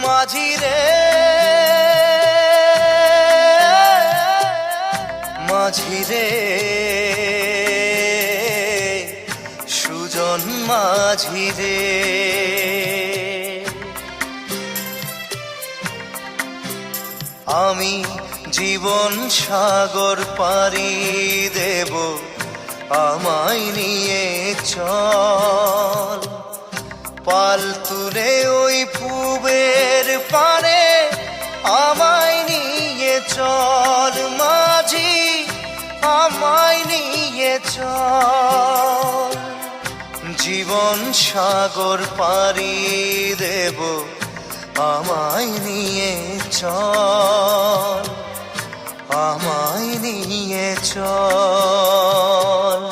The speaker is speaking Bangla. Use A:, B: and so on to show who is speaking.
A: মাঝি রে মাঝি রে সুজন মাঝি রে আমি জীবন সাগর পাড়ি দেব আমায় নিয়ে চল পাল তুলে ওই পুবের পারে আমায় নিয়ে চল মাঝি আমায় নিয়ে চল জীবন সাগর পাড়ি দেব আমায় নিয়ে চল আমায় নিয়ে চল